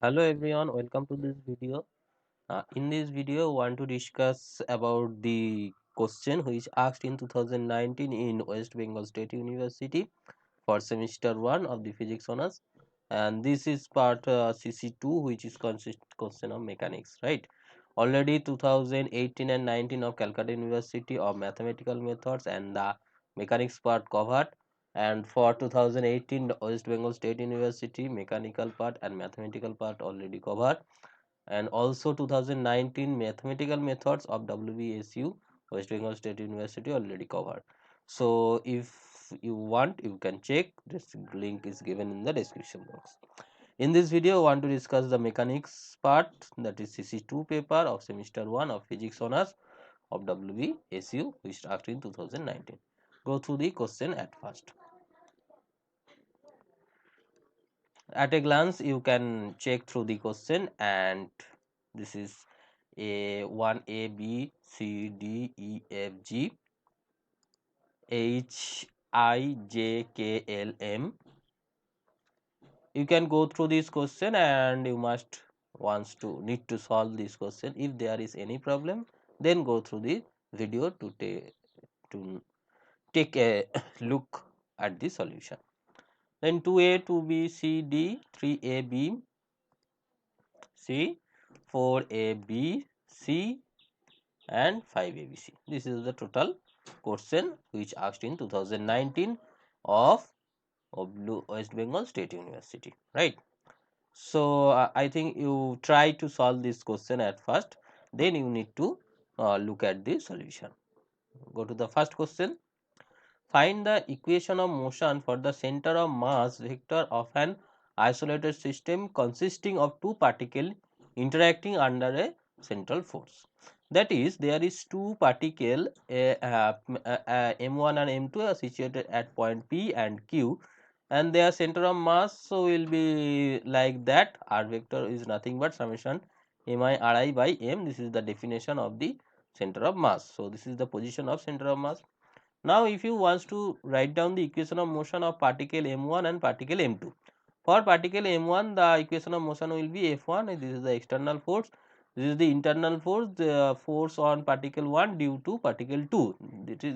Hello everyone, welcome to this video. In this video, I want to discuss about the question which asked in 2019 in West Bengal State University for semester 1 of the physics honors, and this is part CC2, which is question of mechanics, right? Already 2018 and 19 of Calcutta University of mathematical methods and the mechanics part covered, and for 2018 the West Bengal State University mechanical part and mathematical part already covered, and also 2019 mathematical methods of WBSU West Bengal State University already covered. So if you want, you can check. This link is given in the description box. In this video, I want to discuss the mechanics part, that is CC2 paper of semester 1 of physics honors of WBSU, which started in 2019. Go through the question at first. At a glance, you can check through the question, and this is A1, A, B, C, D, E, F, G, H, I, J, K, L, M. You can go through this question and you must need to solve this question. If there is any problem, then go through the video to take a look at the solution. Then 2A, 2B, C, D, 3A, B, C, 4A, B, C, and 5A, B, C. This is the total question which asked in 2019 of West Bengal State University, right? So I think you try to solve this question at first, then you need to look at the solution. Go to the first question. Find the equation of motion for the center of mass vector of an isolated system consisting of two particles interacting under a central force. That is, there is two particles m1 and m2 are situated at point P and Q, and their center of mass so will be like that. R vector is nothing but summation mi ri by m. This is the definition of the center of mass. So this is the position of center of mass. Now if you want to write down the equation of motion of particle m1 and particle m2. For particle m1, the equation of motion will be f1. This is the external force. This is the internal force, the force on particle 1 due to particle 2.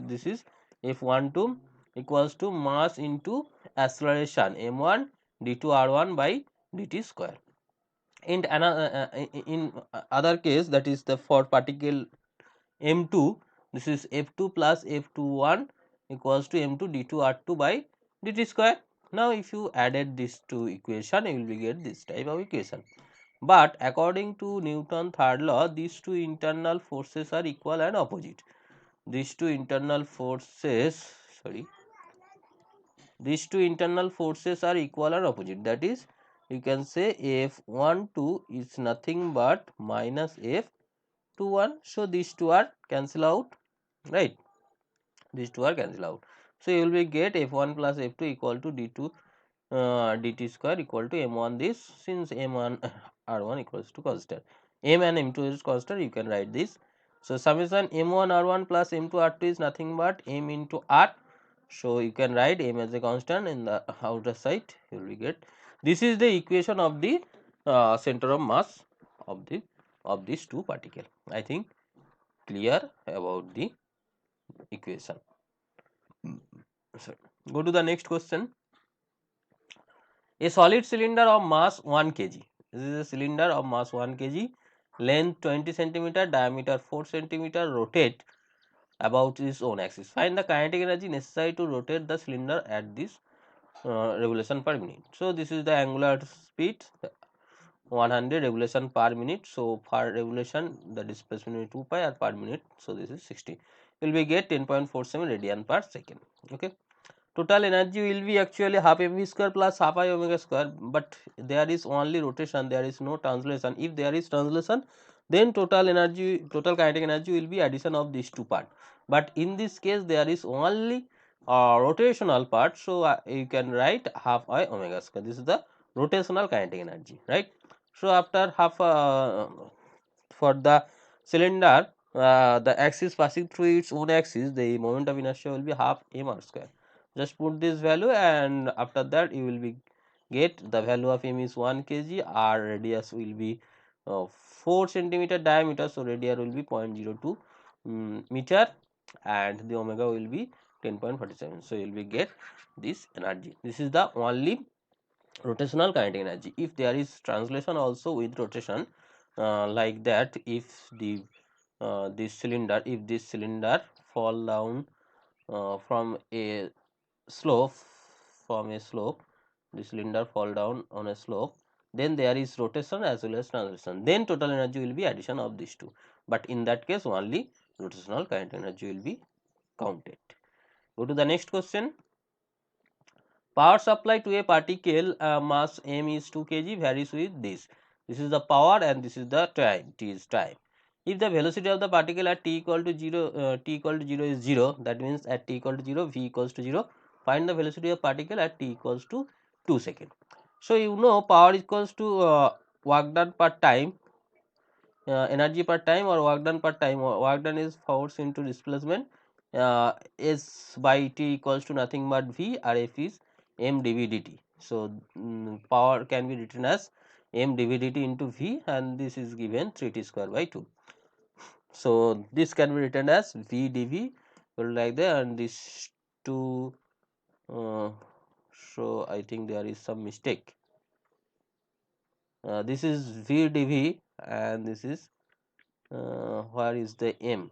This is f12 equals to mass into acceleration m1 d2 r1 by dt square. In other case, that is the for particle m2, this is f2 plus f21 equals to m2 d2 r2 by dt square. Now if you added these two equation, you will get this type of equation. But according to Newton third law, these two internal forces are equal and opposite. These two internal forces, these two internal forces are equal and opposite. That is, you can say f12 is nothing but minus f21. So these two are cancel out, right? These two are cancel out. So you will be get f1 plus f2 equal to d2 dt square equal to m1. This, since m1 r1 equals to constant, m and m2 is constant, you can write this. So summation m1 r1 plus m2 r2 is nothing but m into r. So you can write m as a constant in the outer side. You will get, this is the equation of the center of mass of these two particles. I think clear about the equation. So go to the next question. A solid cylinder of mass 1 kg. This is a cylinder of mass 1 kg, length 20 centimeter, diameter 4 centimeter, rotate about its own axis. Find the kinetic energy necessary to rotate the cylinder at this revolution per minute. So this is the angular speed, 100 revolution per minute. So per revolution the displacement will be 2 pi, or per minute, so this is 60. Will be get 10.47 radian per second. Okay. Total energy will be actually half mv square plus half I omega square, but there is only rotation, there is no translation. If there is translation, then total kinetic energy will be addition of these two parts. But in this case, there is only rotational part, so you can write half I omega square. This is the rotational kinetic energy, right? So after half for the cylinder, the axis passing through its own axis, the moment of inertia will be half m r square. Just put this value, and after that you will be get the value of m is 1 kg, r radius will be 4 centimeter diameter, so radius will be 0.02 meter, and the omega will be 10.47. So you will be get this energy. This is the only rotational kinetic energy. If there is translation also with rotation, like that, if the this cylinder, if this cylinder fall down from a slope, the cylinder fall down on a slope, then there is rotation as well as translation, then total energy will be addition of these two, but in that case only rotational kinetic energy will be counted. Go to the next question. Power supply to a particle mass m is 2 kg varies with this. This is the power and this is the time, t is time. If the velocity of the particle at t equal to 0, is 0, that means at t equal to 0, v equals to 0. Find the velocity of particle at t equals to 2 seconds. So you know power equals to work done per time, energy per time, or work done per time. Work done is force into displacement. S by t equals to nothing but v, or f is m dv dt. So power can be written as m dv dt into v, and this is given 3t square by 2. So this can be written as v dv like that, and this 2. So I think there is some mistake. This is v dv, and this is where is the m?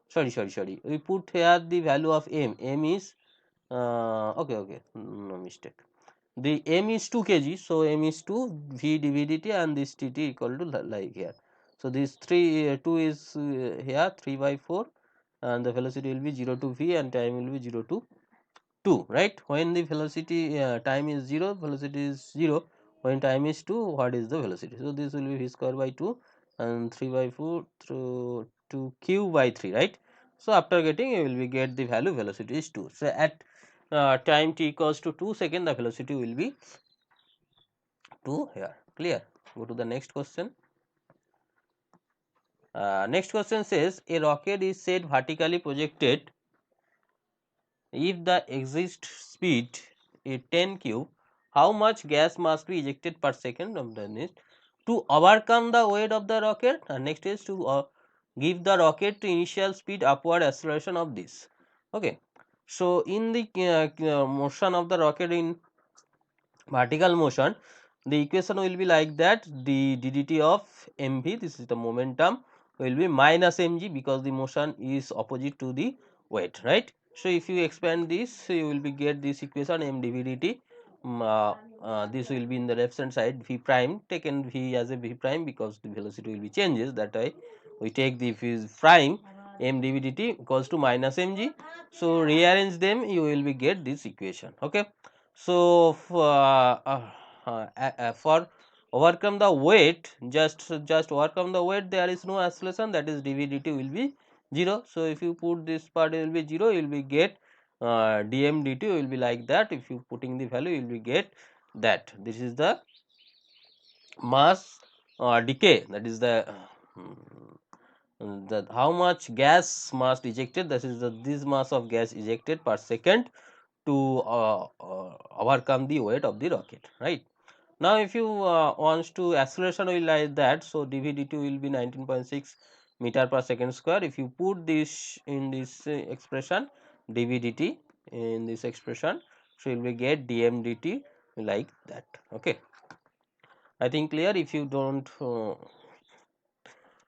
Sorry, we put here the value of m is okay, no mistake. The m is 2 kg, so m is 2, v dv dt, and this tt equal to like here. So this 2 is here 3 by 4, and the velocity will be 0 to v, and time will be 0 to 2, right? When the velocity time is 0, velocity is 0. When time is 2, what is the velocity? So this will be v square by 2, and 3 by 4 through 2 q by 3, right? So after getting, you will be get the value, velocity is 2. So at time t equals to 2 second, the velocity will be 2 here. Clear? Go to the next question. Next question says a rocket is set vertically projected. If the exit speed is 10 cube, how much gas must be ejected per second of the next to overcome the weight of the rocket? And next is to give the rocket to initial speed upward acceleration of this. Okay. So in the motion of the rocket in vertical motion, the equation will be like that: the ddt of mv, this is the momentum, will be minus mg, because the motion is opposite to the weight, right? So if you expand this, you will be get this equation m dv dt. This will be in the left hand side, v prime, taken v as a v prime because the velocity will be changes, that way we take the v prime, m dv dt equals to minus mg. So rearrange them, you will be get this equation. Okay. So for overcome the weight, just overcome the weight, there is no acceleration, that is dv dt will be 0. So if you put this part, it will be 0, you will be get dm dt will be like that. If you putting the value, you will be get that. This is the mass decay, that is the how much gas mass ejected, that is the this mass of gas ejected per second to overcome the weight of the rocket, right? Now if you wants to acceleration will like that, so dv dt will be 19.6 meter per second square. If you put this in this expression, dv dt in this expression, so you will get dm dt like that. Okay, I think clear. If you don't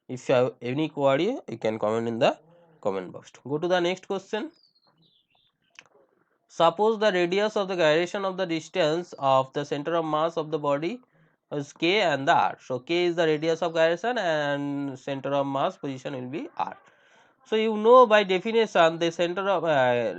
if you have any query, you can comment in the comment box. Go to the next question. Suppose the radius of the gyration of the distance of the center of mass of the body is k and the r. So k is the radius of gyration and center of mass position will be r. So you know by definition the center of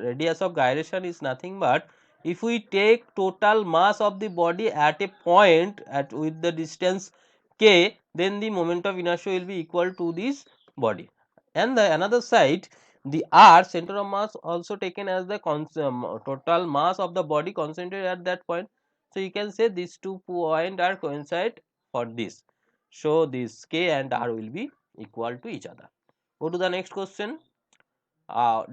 radius of gyration is nothing but if we take total mass of the body at a point at with the distance k, then the moment of inertia will be equal to this body. And the another side, the r, center of mass, also taken as the total mass of the body concentrated at that point. So you can say these 2 points are coincide for this. So this k and r will be equal to each other. Go to the next question.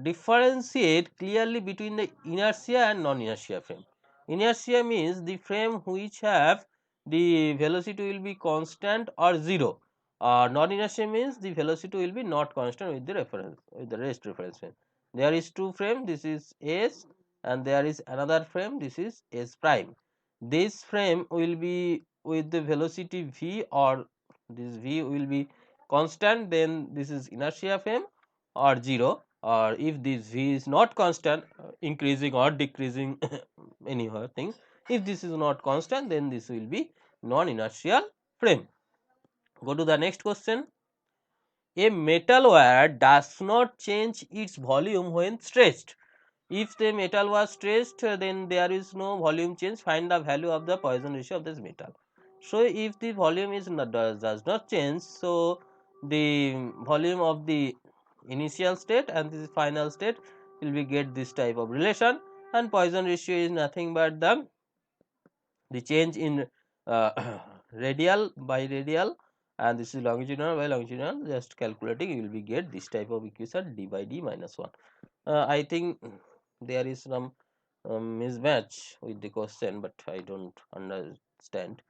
Differentiate clearly between the inertia and non-inertia frame. Inertia means the frame which have the velocity will be constant or 0. Non inertia means the velocity will be not constant with the reference, with the rest reference frame. There is two frame, this is S, and there is another frame, this is S prime. This frame will be with the velocity v, or this v will be constant, then this is inertia frame, or 0, or if this v is not constant, increasing or decreasing anyhow thing, if this is not constant, then this will be non inertial frame. Go to the next question. A metal wire does not change its volume when stretched. If the metal was stretched, then there is no volume change. Find the value of the Poisson ratio of this metal. So if the volume is not, does not change, so the volume of the initial state and this final state will be get this type of relation, and Poisson ratio is nothing but the change in radial by radial, and this is longitudinal by longitudinal. Just calculating, you will be get this type of equation d by d minus 1. I think there is some mismatch with the question, but I don't understand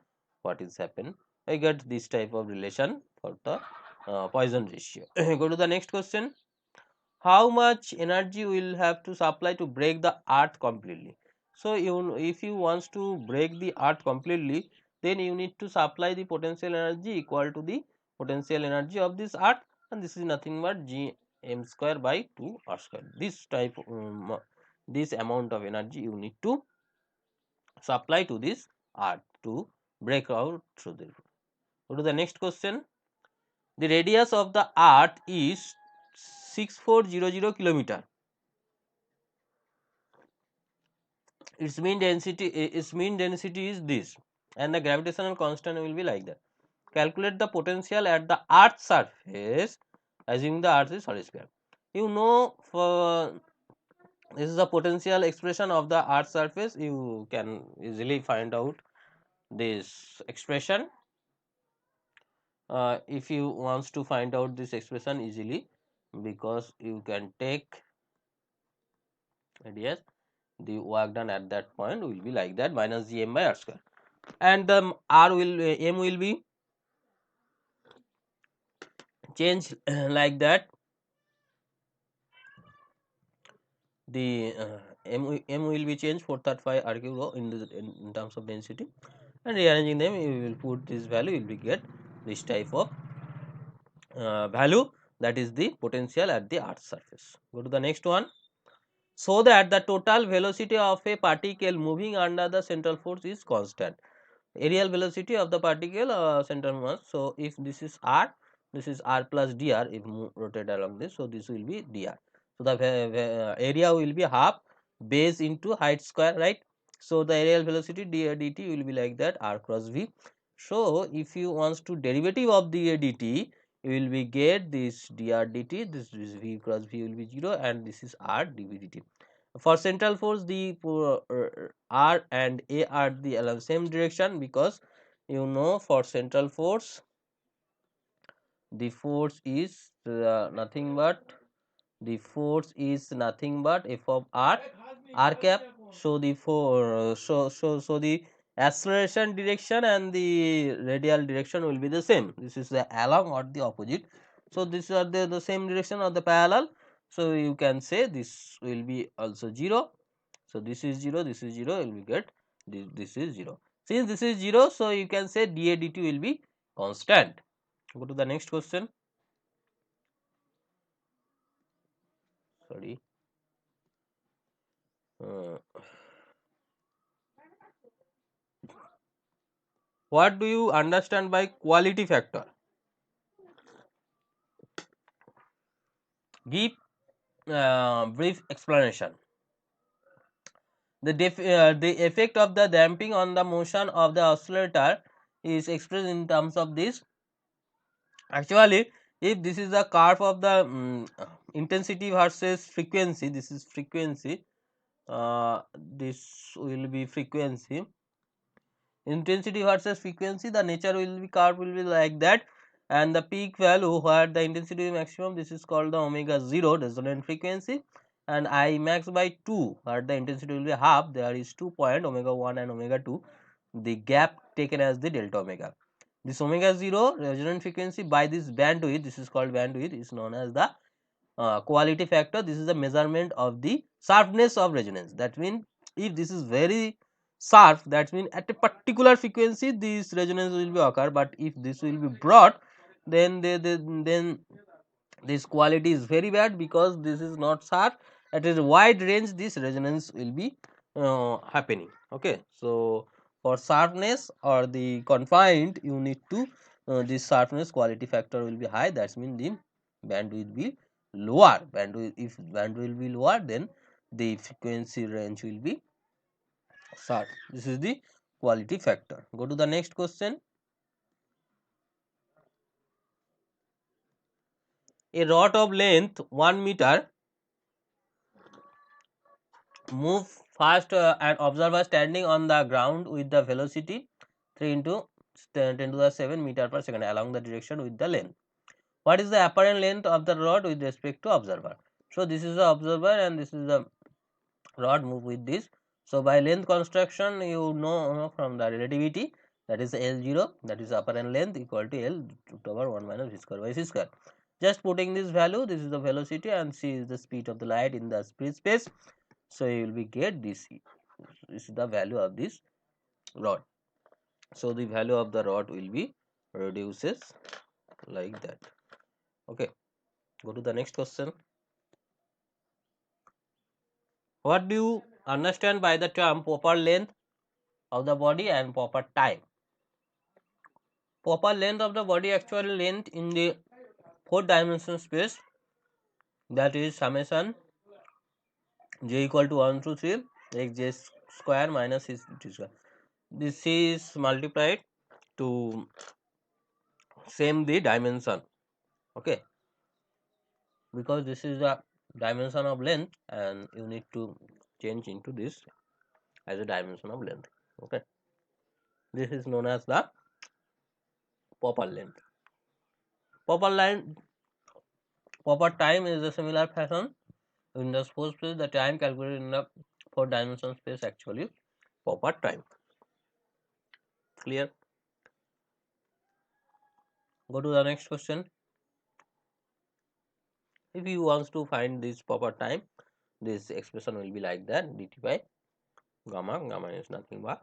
what is happen. I get this type of relation for the Poisson ratio. Go to the next question. How much energy will have to supply to break the earth completely? So if you wants to break the earth completely, then you need to supply the potential energy equal to the potential energy of this earth, and this is nothing but g m square by 2 r square. This type this amount of energy you need to supply to this earth to break out through the. Go to the next question. The radius of the earth is 6400 kilometer. Its mean density is this, and the gravitational constant will be like that. Calculate the potential at the earth's surface, assuming the earth is solid sphere. You know, for this is the potential expression of the earth's surface. You can easily find out this expression. If you wants to find out this expression easily, because you can take radius, the work done at that point will be like that, minus gm by r square, and the r will m will be changed like that. The m will be changed 435 r cube rho in terms of density, and rearranging them you will put this value, you will be get this type of value, that is the potential at the earth's surface. Go to the next one. So that the total velocity of a particle moving under the central force is constant. Aerial velocity of the particle central mass. So if this is r, this is r plus dr, if rotate along this, so this will be dr. So the area will be half base into height square, right? So the aerial velocity dr dt will be like that, r cross v. So if you wants to derivative of the dt, you will be get this dr dt, this is v cross v will be 0, and this is r dv dt. For central force, the r and a are the same direction, because you know for central force the force is nothing but f of r cap. So the the acceleration direction and the radial direction will be the same. This is the along or the opposite. So these are the same direction or the parallel. So you can say this will be also 0. So this is 0, this is 0, will be get this is 0. Since this is 0, so you can say dA dt will be constant. Go to the next question. Sorry. What do you understand by quality factor? Give brief explanation. The effect of the damping on the motion of the oscillator is expressed in terms of this. Actually, if this is the curve of the intensity versus frequency, this is frequency, this will be frequency. Intensity versus frequency, the nature will be curve will be like that, and the peak value where the intensity is maximum, this is called the omega 0 resonant frequency, and I max by 2, where the intensity will be half, there is 2 point omega 1 and omega 2, the gap taken as the delta omega. This omega 0 resonant frequency by this bandwidth, this is called bandwidth, is known as the quality factor. This is the measurement of the sharpness of resonance. That means if this is very sharp, that means at a particular frequency this resonance will be occur, but if this will be broad, then then this quality is very bad, because this is not sharp. At a wide range this resonance will be happening. Okay, so for sharpness or the confined, you need to this sharpness quality factor will be high. That means the bandwidth will be lower. Bandwidth, if bandwidth will be lower, then the frequency range will be short. This is the quality factor. Go to the next question. A rod of length 1 meter move fast, an observer standing on the ground with the velocity 3 into 10 to the 7 meter per second along the direction with the length. What is the apparent length of the rod with respect to observer? So this is the observer and this is the rod move with this. So by length construction, you know from the relativity, that is L0, that is apparent length equal to L root over 1 minus v square by c square. Just putting this value, this is the velocity and c is the speed of the light in the free space. So you will be get this. This is the value of this rod. So the value of the rod will be reduces like that. Okay, go to the next question. What do you understand by the term proper length of the body and proper time? Proper length of the body, actual length in the 4-dimensional space, that is summation j equal to 1 to 3 x j square minus c t square. This is multiplied to same the dimension. Okay, because this is the dimension of length and you need to change into this as a dimension of length. Okay, this is known as the proper length. Proper line, proper time is a similar fashion. In the suppose space, the time calculated in the 4-dimensional space actually proper time. Clear? Go to the next question. If you want to find this proper time, this expression will be like that: dt by gamma. Gamma is nothing but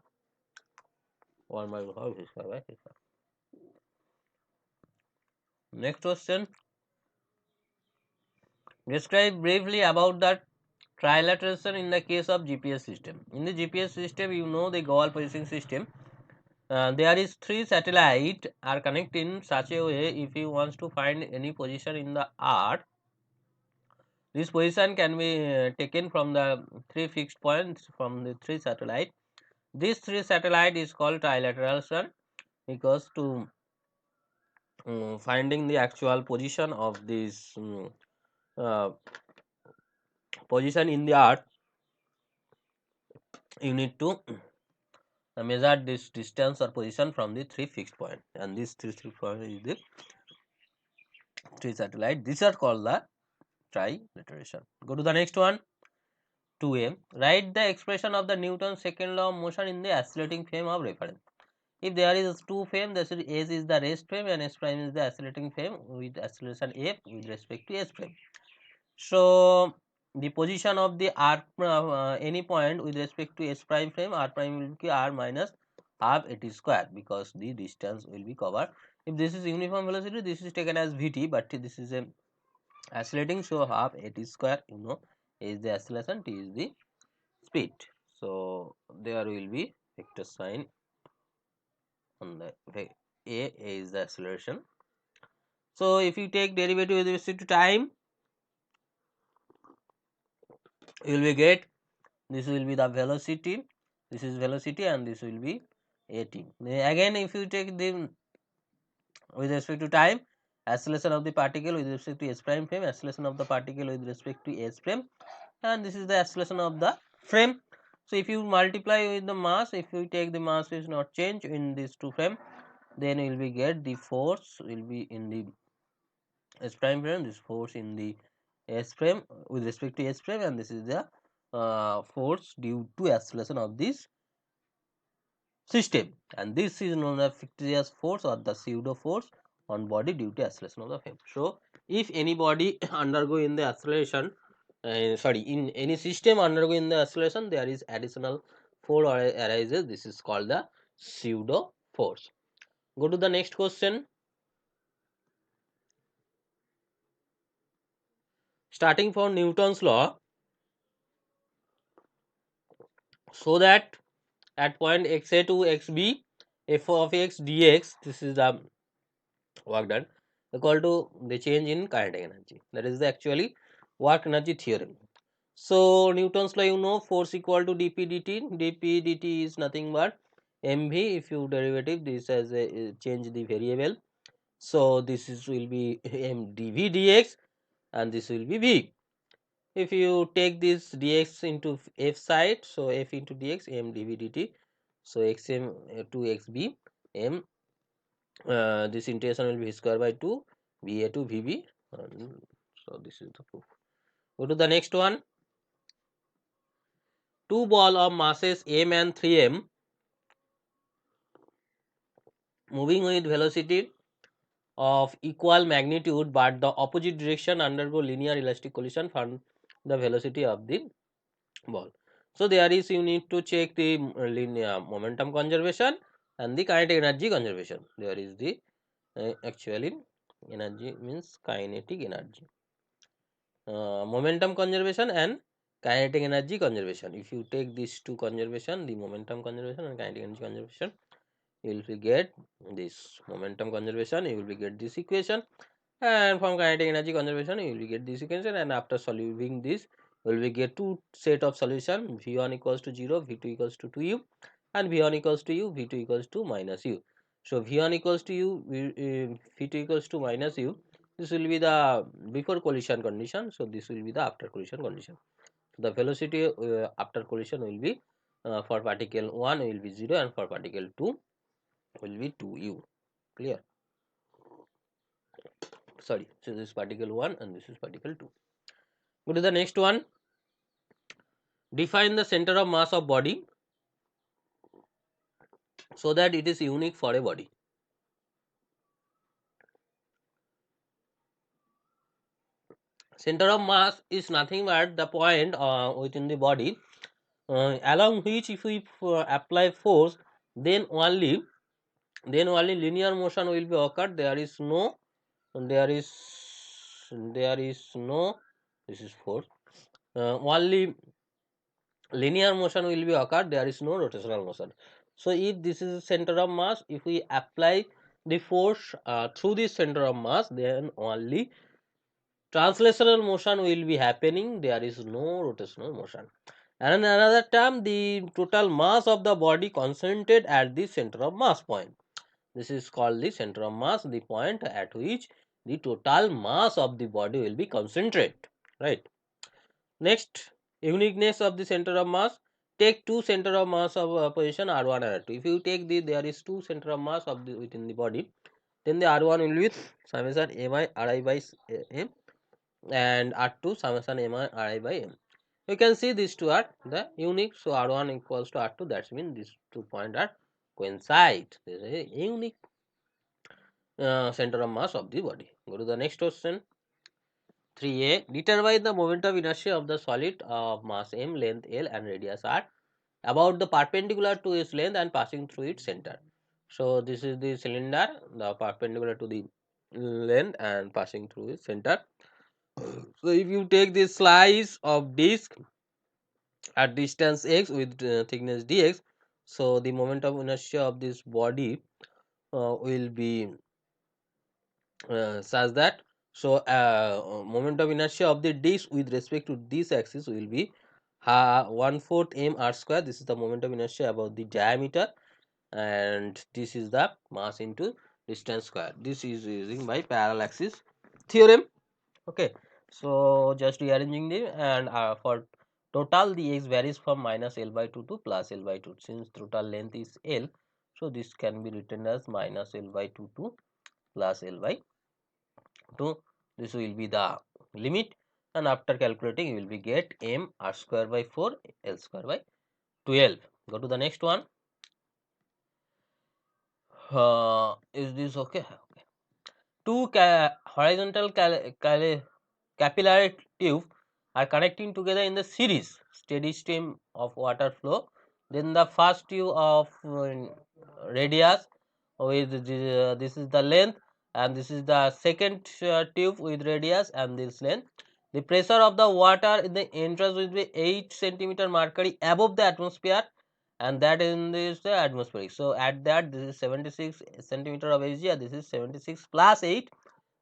1 by v square by c square. Next question. Describe briefly about the trilateration in the case of GPS system. In the GPS system, you know the global positioning system. There is 3 satellite are connected in such a way, if you want to find any position in the earth, this position can be taken from the 3 fixed points from the 3 satellite. This 3 satellite is called trilateration, because to finding the actual position of this uh, position in the earth, you need to measure this distance or position from the 3 fixed point, and this 3 fixed point is the 3 satellite. These are called the trilateration. Go to the next one. 2a. Write the expression of the Newton's second law of motion in the accelerating frame of reference. If there is 2 frame, the S is the rest frame and S prime is the accelerating frame with acceleration f with respect to S prime. So the position of the r any point with respect to S prime frame, r prime will be r minus half at square, because the distance will be covered. If this is uniform velocity, this is taken as Vt, but this is a accelerating, so half at square, you know, is the acceleration, t is the speed. So there will be vector sign on the a is the acceleration. So if you take derivative with respect to time, you will get this will be the velocity, this is velocity and this will be at. Again, if you take the with respect to time, acceleration of the particle with respect to s prime frame, acceleration of the particle with respect to s frame, and this is the acceleration of the frame. So if you multiply with the mass, if you take the mass is not change in these two frame, then you will be get the force will be in the s prime frame, this force in the S frame with respect to S frame, and this is the force due to acceleration of this system, and this is known as fictitious force or the pseudo force on body due to acceleration of the frame. So, if any body undergo in the acceleration, sorry, in any system undergo in the acceleration, there is additional force arises. This is called the pseudo force. Go to the next question. Starting from Newton's law, so that at point xa to xb, f of x dx, this is the work done, equal to the change in kinetic energy. That is the actually work energy theorem. So Newton's law, you know, force equal to dp dt. Dp dt is nothing but mv. If you derivative this as a change the variable, so this is will be m dv dx, and this will be v. If you take this dx into f side, so f into dx m dv dt, so xm to xb m, this integration will be v square by 2 va to vb, so this is the proof. Go to the next one. Two ball of masses m and 3m moving with velocity of equal magnitude but the opposite direction undergo linear elastic collision, find the velocity of the ball. So there is, you need to check the linear momentum conservation and the kinetic energy conservation. There is the actually energy means kinetic energy, momentum conservation and kinetic energy conservation. If you take these two conservation, the momentum conservation and kinetic energy conservation, you will get this momentum conservation, you will get this equation, and from kinetic energy conservation you will get this equation, and after solving this you will get two set of solution, v1 equals to 0, v2 equals to 2u, and v1 equals to u, v2 equals to minus u. So v1 equals to u, v2 equals to minus u, this will be the before collision condition, so this will be the after collision condition. So the velocity after collision will be for particle 1 will be 0, and for particle 2 will be 2u. Clear? Sorry, so this is particle 1 and this is particle 2. Go to the next one. Define the center of mass of body so that it is unique for a body. Center of mass is nothing but the point within the body along which if we apply force, then only linear motion will be occurred. There is no this is force, only linear motion will be occurred, there is no rotational motion. So if this is center of mass, if we apply the force through this center of mass, then only translational motion will be happening, there is no rotational motion. And in another term, the total mass of the body concentrated at the center of mass point. This is called the center of mass, the point at which the total mass of the body will be concentrated, right? Next, uniqueness of the center of mass. Take two center of mass of position R1 and R2. If you take the, there is two center of mass of the within the body, then the R1 will be with summation mi ri by m, and R2 summation mi ri by m. You can see these two are the unique. So R1 equals to R2. That means these 2 points are coincide. This is a unique center of mass of the body. Go to the next question. 3a. Determine the moment of inertia of the solid of mass m, length L, and radius r about the perpendicular to its length and passing through its center. So this is the cylinder, the perpendicular to the length and passing through its center. So if you take this slice of disc at distance x with thickness dx, so the moment of inertia of this body will be such that, so moment of inertia of the disc with respect to this axis will be 1/4 m r square. This is the moment of inertia about the diameter, and this is the mass into distance square. This is using by parallel axis theorem. Okay, so just rearranging them, and for total the x varies from minus L by 2 to plus L by 2. Since total length is L, so this can be written as minus L by 2 to plus L by 2. This will be the limit. and after calculating you will be get m r square by 4 L square by 12. Go to the next one. Is this okay? Okay. Two horizontal capillary tube are connecting together in the series steady stream of water flow. Then the first tube of radius with this is the length, and this is the second tube with radius and this length. The pressure of the water in the entrance will be 8 centimeter mercury above the atmosphere, and that in this the atmospheric. So at that this is 76 centimeter of Hg, and this is 76 plus 8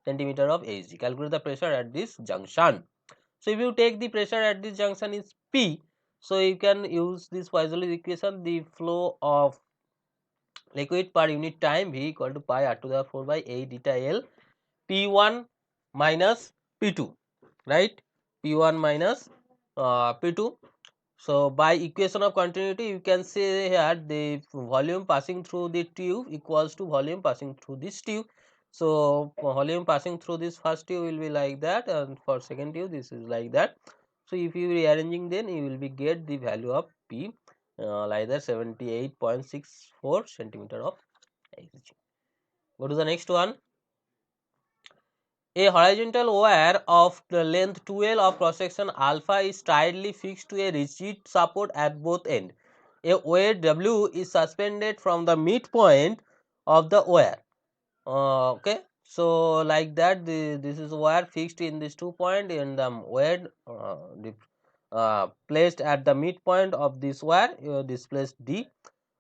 centimeter of Hg. Calculate the pressure at this junction. So if you take the pressure at this junction is P, so you can use this Poisson's equation. The flow of liquid per unit time V equal to pi r to the 4 by 8 eta L P1 minus P2, right? P1 minus P2. So by equation of continuity, you can say here the volume passing through the tube equals to volume passing through this tube. So volume passing through this first tube will be like that, and for second tube this is like that. So if you rearranging, then you will be get the value of P like that 78.64 centimeter of Hg. Go to the next one. A horizontal wire of the length 2L of cross section alpha is tightly fixed to a rigid support at both ends. A weight W is suspended from the midpoint of the wire. Okay, so like that, this is wire fixed in this 2 point, and the weight placed at the midpoint of this wire. This placed D.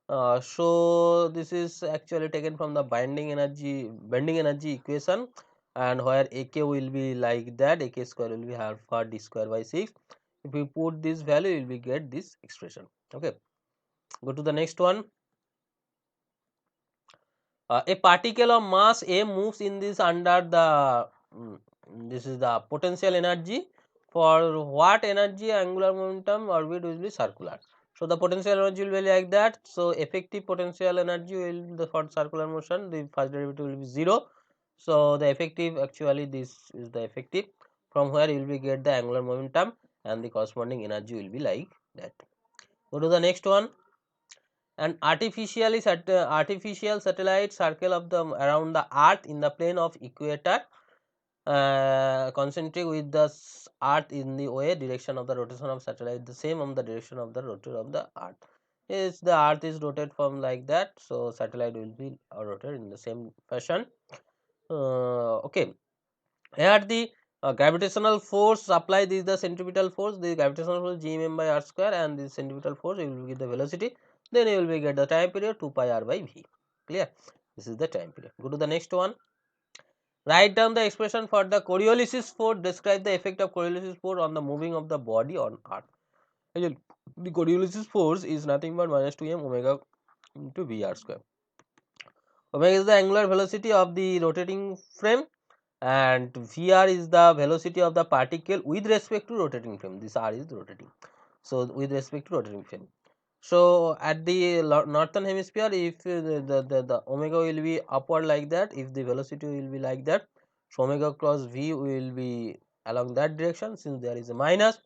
So this is actually taken from the bending energy equation, and where AK will be like that, AK square will be alpha D square by 6. If we put this value, you will be get this expression. Okay, go to the next one. A particle of mass M moves in this under the this is the potential energy. For what energy angular momentum orbit will be circular. So the potential energy will be like that. So effective potential energy will be the for circular motion, the first derivative will be 0. So the effective, actually this is the effective, from where you will be get the angular momentum, and the corresponding energy will be like that. Go to the next one. An artificial satellite circle of the around the earth in the plane of equator, concentric with the earth in the way direction of the rotation of satellite the same on the direction of the rotation of the earth. Is the earth is rotated from like that, so satellite will be rotated in the same fashion. Okay, here the gravitational force applied is the centripetal force. The gravitational force gm by r square, and the centripetal force you will get the velocity. Then you will be get the time period 2 pi r by v. Clear? This is the time period. Go to the next one. Write down the expression for the Coriolis force. Describe the effect of Coriolis force on the moving of the body on Earth. The Coriolis force is nothing but minus 2m omega into v r square. Omega is the angular velocity of the rotating frame, and Vr is the velocity of the particle with respect to rotating frame. This r is rotating, so with respect to rotating frame. So at the northern hemisphere, if the omega will be upward like that, if the velocity will be like that, so omega cross v will be along that direction, since there is a minus.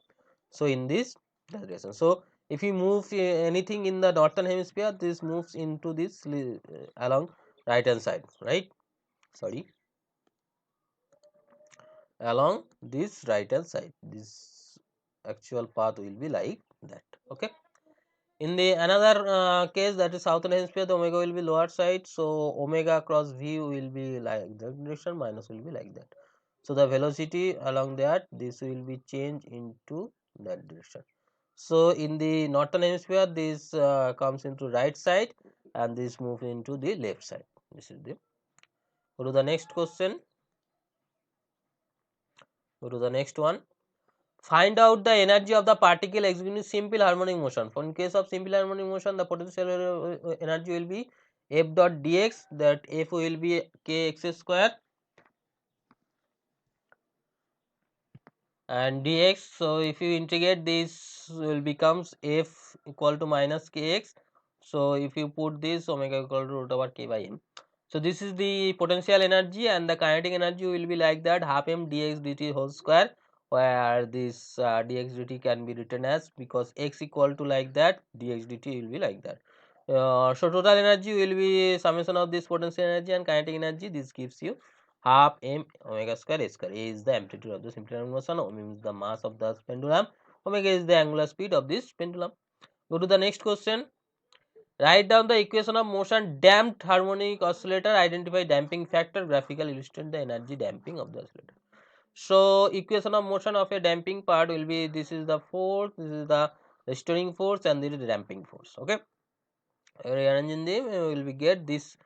So in this direction, so if you move anything in the northern hemisphere, this moves into this along right hand side, right? Sorry, along this right hand side, this actual path will be like that. Okay, in the another case, that is southern hemisphere, the omega will be lower side, so omega cross v will be like that direction, minus will be like that. So the velocity along that, this will be changed into that direction. So in the northern hemisphere, this comes into right side, and this moves into the left side. This is the. Go to the next question. Go to the next one. Find out the energy of the particle executing simple harmonic motion. For in case of simple harmonic motion, the potential energy will be f dot dx, that f will be kx square and dx. So if you integrate, this will becomes f equal to minus kx. So if you put this, omega equal to root over k by m. So this is the potential energy, and the kinetic energy will be like that, half m dx dt whole square where this dx dt can be written as, because x equal to like that, dx dt will be like that. So total energy will be summation of this potential energy and kinetic energy. This gives you half m omega square a square. A is the amplitude of the simple motion, omega is the mass of the pendulum, omega is the angular speed of this pendulum. Go to the next question. Write down the equation of motion damped harmonic oscillator. Identify damping factor. Graphical illustrate the energy damping of the oscillator. So equation of motion of a damping part will be, this is the force, this is the restoring force, and this is the damping force. Okay, rearranging them will be get this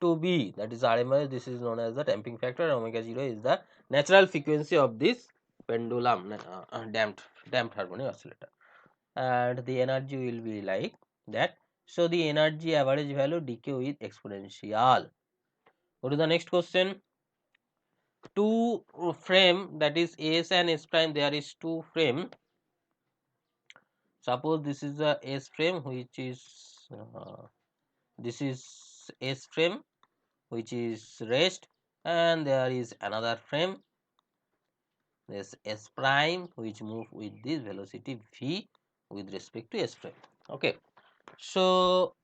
to be, that is RMS. This is known as the damping factor. Omega 0 is the natural frequency of this pendulum damped harmonic oscillator, and the energy will be like that. So the energy average value decay with exponential. Go to the next question. Two frame, that is S and S prime, there is two frame. Suppose this is the S frame, which is this is S frame which is rest, and there is another frame, this S prime, which move with this velocity v with respect to S prime. Okay, so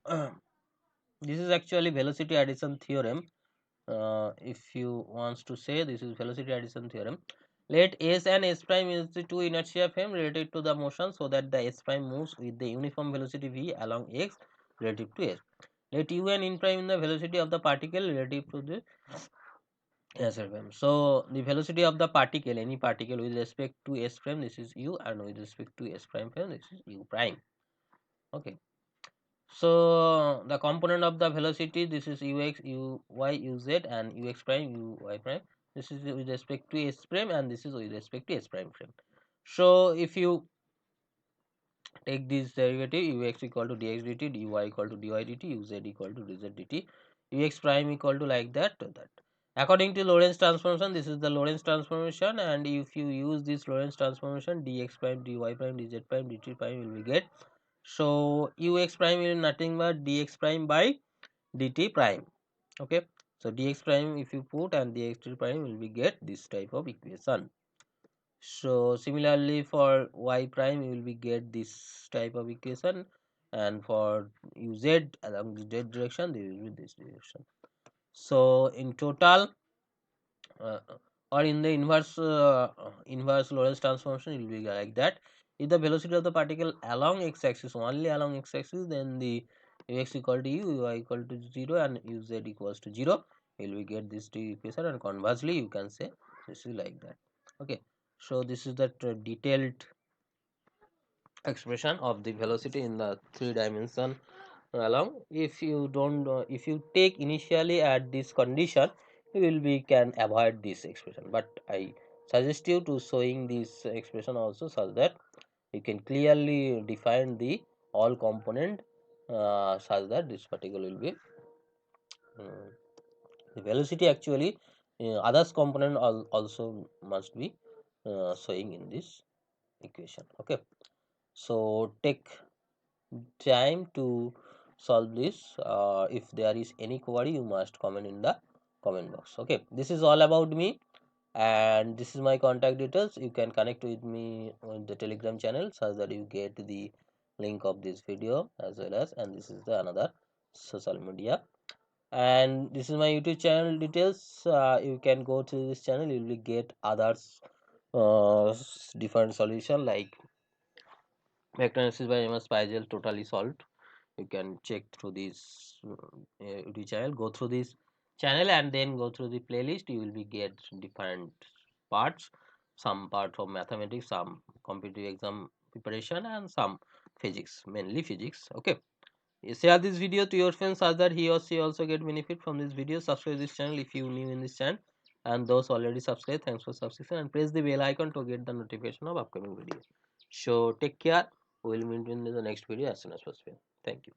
this is actually velocity addition theorem. If you wants to say, this is velocity addition theorem. Let S and S prime is the two inertia frame related to the motion, so that the S prime moves with the uniform velocity v along x relative to s. Let u and n prime in the velocity of the particle relative to the s prime. So the velocity of the particle, any particle with respect to s prime, this is u, and with respect to s prime, this is u prime. Okay. So the component of the velocity, this is ux, uy, uz, and ux prime, uy prime. This is with respect to s prime, and this is with respect to s prime frame. So if you take this derivative, ux equal to dx dt, dy equal to dy dt, uz equal to dz dt, ux prime equal to like that to that. According to Lorentz transformation, this is the Lorentz transformation, and if you use this Lorentz transformation, dx prime, dy prime, dz prime, dt prime will be get. So ux prime is nothing but dx prime by dt prime. Okay, so dx prime if you put, and dx prime will be get this type of equation. So similarly for y prime you will be get this type of equation, and for uz along the z direction there will be this direction. So in total, uh, or in the inverse Lorentz transformation, it will be like that. If the velocity of the particle along x-axis, only along x-axis, then the ux equal to u, y equal to 0, and uz equals to 0, you will get this equation, and conversely you can say this is like that. Okay, so this is the detailed expression of the velocity in the 3 dimension along. If you don't if you take initially at this condition, you will be can avoid this expression, but I suggest you to showing this expression also, so that you can clearly define the all component, such that this particle will be the velocity actually, others component also must be showing in this equation. Okay, so take time to solve this. If there is any query, you must comment in the comment box. Okay, this is all about me, and this is my contact details. You can connect with me on the Telegram channel, so that you get the link of this video as well as, and this is the another social media, and this is my YouTube channel details. You can go to this channel, you will get others different solution like vector analysis by MS Paisel totally solved. You can check through this YouTube channel, go through this channel, and then go through the playlist. You will be get different parts, some part of mathematics, some competitive exam preparation, and some physics, mainly physics. Okay, you share this video to your friends so that he or she also get benefit from this video. Subscribe this channel if you new in this channel, and those already subscribed, thanks for subscription, and press the bell icon to get the notification of upcoming videos. So take care, we will meet in the next video as soon as possible. Thank you.